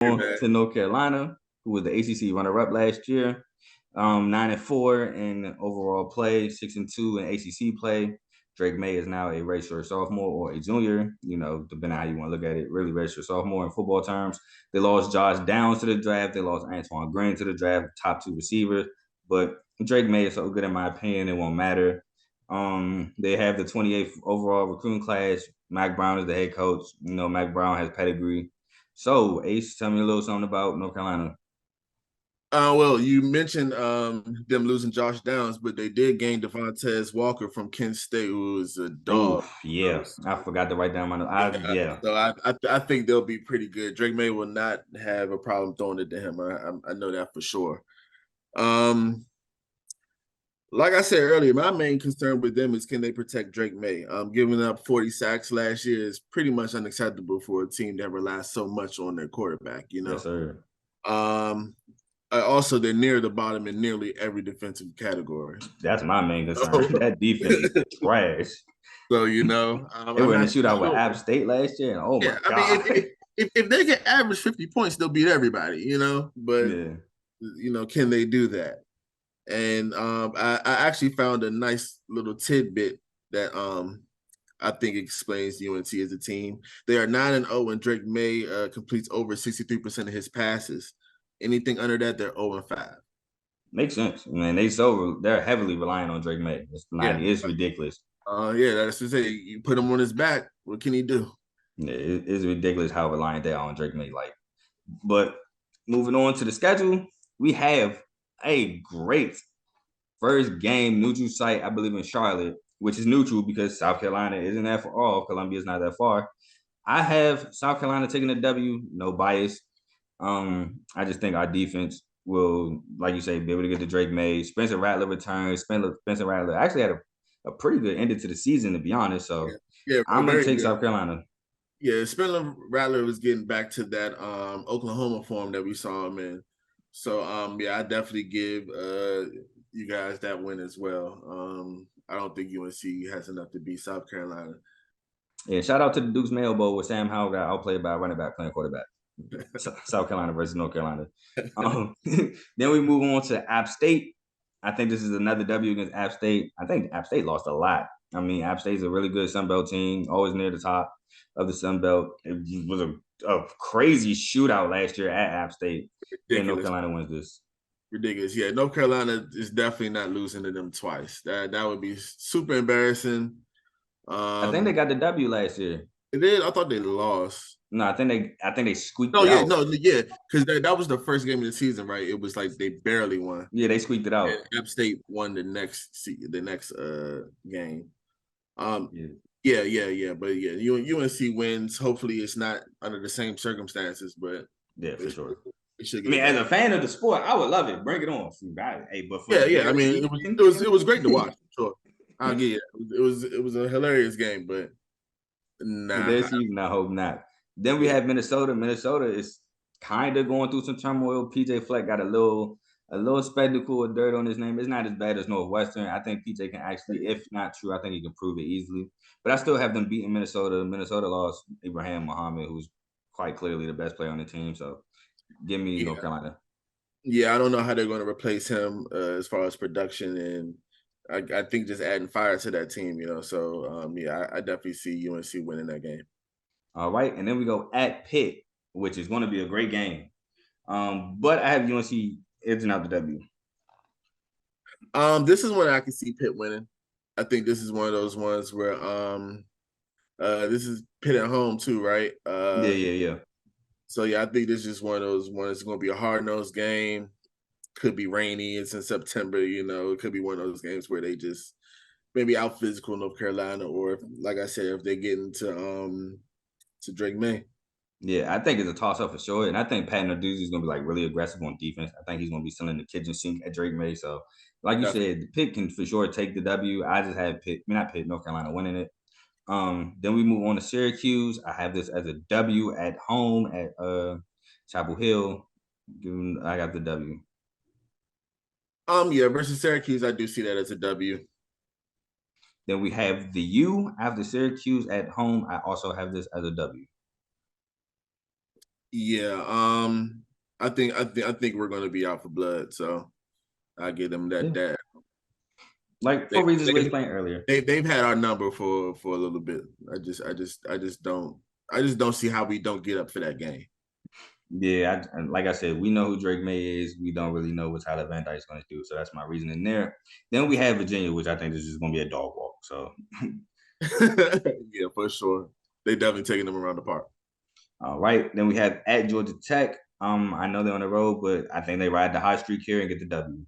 Hey, on man. to North Carolina, who was the ACC runner-up last year, 9-4 in overall play, 6-2 in ACC play. Drake May is now a redshirt sophomore or a junior, depending on how you want to look at it. Really, redshirt sophomore in football terms. They lost Josh Downs to the draft. They lost Antoine Green to the draft, top two receivers. But Drake May is so good, in my opinion, it won't matter. They have the 28th overall recruiting class. Mac Brown is the head coach. Mac Brown has pedigree. So, Ace, tell me a little something about North Carolina. Well, you mentioned them losing Josh Downs, but they did gain Devontae Walker from Kent State, who is a dog. Oof, yeah, I forgot to write down my notes. Yeah, Yeah, so I think they'll be pretty good. Drake May will not have a problem throwing it to him. I know that for sure. Um, like I said earlier, my main concern with them is can they protect Drake May? Giving up 40 sacks last year is pretty much unacceptable for a team that relies so much on their quarterback. yes, sir. Um, also, they're near the bottom in nearly every defensive category. That's my main concern. That defense is trash. They I'm were in a not shootout with sure. App State last year, and oh my Yeah, I mean, god, if they can average 50 points, they'll beat everybody, But yeah, can they do that? And I actually found a nice little tidbit that I think explains UNC as a team. They are 9-0 when Drake May completes over 63% of his passes. Anything under that, they're 0-5. makes sense. Man, they're heavily relying on Drake May. Yeah. It's ridiculous. Yeah, that's to say, you put him on his back. What can he do? Yeah, it's ridiculous how reliant they are on Drake May. But moving on to the schedule, we have a great first game neutral site, I believe, in Charlotte, which is neutral because South Carolina isn't that far off. Columbia's not that far. I have South Carolina taking a W, no bias. I just think our defense will, like you say, be able to get the Drake May. Spencer Rattler returns. Spencer Rattler actually had a pretty good end to the season, to be honest. Yeah, So yeah, I'm gonna very take good. South Carolina. Yeah, Spencer Rattler was getting back to that Oklahoma form that we saw him in. So yeah, I definitely give you guys that win as well. I don't think UNC has enough to beat South Carolina. Yeah, shout out to the Duke's Mayo Bowl where Sam Howell got outplayed by a running back playing quarterback. South Carolina versus North Carolina. Then we move on to App State. I think this is another W against App State. I think App State lost a lot. I mean, App State is a really good Sun Belt team, always near the top of the Sun Belt. It was a crazy shootout last year at App State. Then North Ridiculous. Carolina wins this. Ridiculous. Yeah, North Carolina is definitely not losing to them twice. That would be super embarrassing. I think they Um got the W last year. it did. I thought they lost. No, I think they squeaked No, it yeah, out. no, yeah, because that was the first game of the season, right? It was like they barely won. Yeah, they squeaked it out. And App State won the next game. Um, Yeah, yeah. But yeah, UNC wins. Hopefully, it's not under the same circumstances, but yeah, for it, sure. it should I get mean, it as done. a fan of the sport, I would love it. Bring it on. Hey, but for Yeah, the yeah. I Bears mean, season, it was great to watch. Sure, I'll get it. It was a hilarious game, but for nah. their season, I hope not. Then we Yeah, have Minnesota. Minnesota is kind of going through some turmoil. PJ Fleck got a little spectacle of dirt on his name. It's not as bad as Northwestern. I think PJ can actually, if not true, I think he can prove it easily. But I still have them beating Minnesota. Minnesota lost Ibrahim Muhammad, who's quite clearly the best player on the team. So give me North yeah, Carolina. yeah. I don't know how they're going to replace him as far as production, and I think just adding fire to that team. So yeah, I definitely see UNC winning that game. All right. And then we go at Pitt, which is going to be a great game. But I have UNC edging out the W. This is one I can see Pitt winning. I think this is one of those ones where this is Pitt at home too, right? Yeah, yeah, yeah. So yeah, I think this is just one of those ones. It's gonna be a hard nosed game. Could be rainy. It's in September, It could be one of those games where they just maybe out physical North Carolina, or like I said, if they get into to Drake May. Yeah, I think it's a toss up for sure. And I think Pat Narduzzi is going to be like really aggressive on defense. I think he's going to be selling the kitchen sink at Drake May. So, like you Definitely. said, Pitt can for sure take the W. I just had Pitt, I mean, not Pitt, North Carolina winning it. Then we move on to Syracuse. I have this as a W at home at Chapel Hill. I got the W. Yeah, versus Syracuse, I do see that as a W. Then we have the U. I have the Syracuse at home. I also have this as a W. Yeah, I think we're going to be out for blood, so I give them Yeah. that. Like They, for reasons we they explained earlier. they've had our number for a little bit. I just don't see how we don't get up for that game. Yeah, like I said, we know who Drake May is. We don't really know what Tyler Van Dyke's going to do. So that's my reasoning there. Then we have Virginia, which I think is just going to be a dog walk. So, Yeah, for sure. They definitely taking them around the park. all right. Then we have at Georgia Tech. I know they're on the road, but I think they ride the hot streak here and get the W.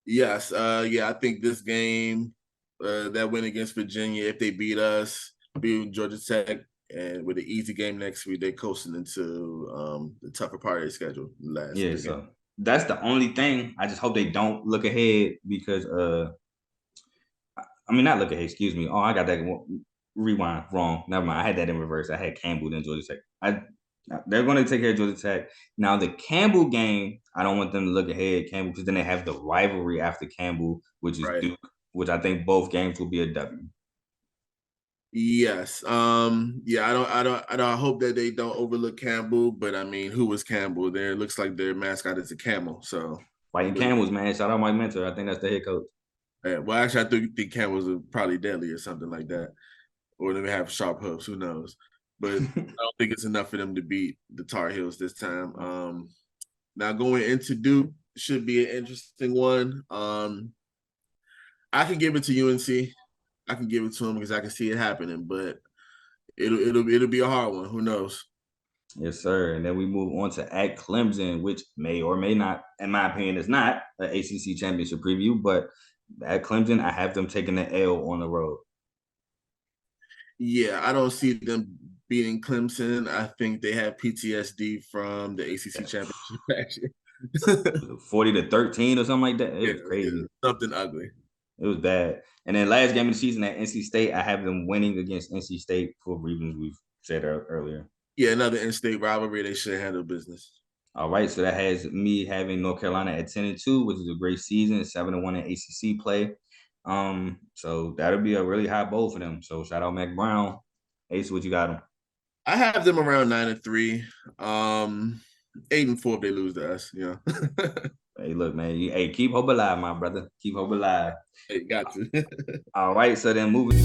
Yes, yeah, I think this game, that win against Virginia, if they beat us, beat Georgia Tech, and with an easy game next week, they coasting into the tougher part of their schedule. Last Yeah, three games. so that's the only thing. I just hope they don't look ahead because I mean not look ahead, excuse me. Oh, I got that rewind wrong. Never mind. I had that in reverse. I had Campbell then Georgia Tech. They're going to take care of Georgia Tech. Now the Campbell game, I don't want them to look ahead Campbell because then they have the rivalry after Campbell, which is Right. Duke, which I think both games will be a W. Yes. Yeah, I hope that they don't overlook Campbell, but I mean, who was Campbell? There, it looks like their mascot is a camel. So Fighting but Camels, man. Shout out Mike Mentor. I think that's the head coach. yeah, well, actually, I think camels are probably deadly or something like that, or they may have sharp hooves. Who knows? But I don't think it's enough for them to beat the Tar Heels this time. Now going into Duke should be an interesting one. I can give it to UNC. I can give it to them because I can see it happening, but it'll be a hard one. Who knows? Yes, sir. And then we move on to at Clemson, which may or may not, in my opinion, is not an ACC championship preview. But at Clemson, I have them taking the L on the road. Yeah, I don't see them beating Clemson. I think they have PTSD from the ACC championship last year. 40-13 or something like that. It Yeah, was crazy. something ugly. It was bad. And then last game of the season at NC State, I have them winning against NC State for reasons we've said earlier. Yeah, another in-state rivalry. They should handle business. All right, so that has me having North Carolina at 10-2, which is a great season, 7-1 in ACC play. So that'll be a really high bowl for them. So shout out Mac Brown. Ace, what you got them? I have them around 9-3. 8-4 if they lose to us. You know. Hey, look, man. Hey, keep hope alive, my brother. Keep hope alive. Hey, got to. All right, so then moving.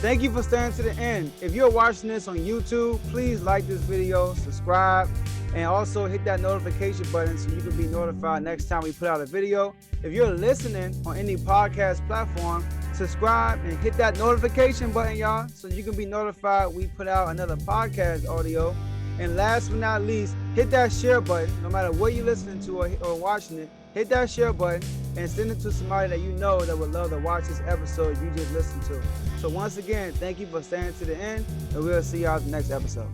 Thank you for staying to the end. If you're watching this on YouTube, please like this video, subscribe, and also hit that notification button so you can be notified next time we put out a video. If you're listening on any podcast platform, subscribe and hit that notification button, y'all, so you can be notified we put out another podcast audio. And last but not least, hit that share button. No matter what you're listening to or watching it, hit that share button and send it to somebody that you know that would love to watch this episode you just listened to. So once again, thank you for staying to the end, and we'll see y'all in the next episode.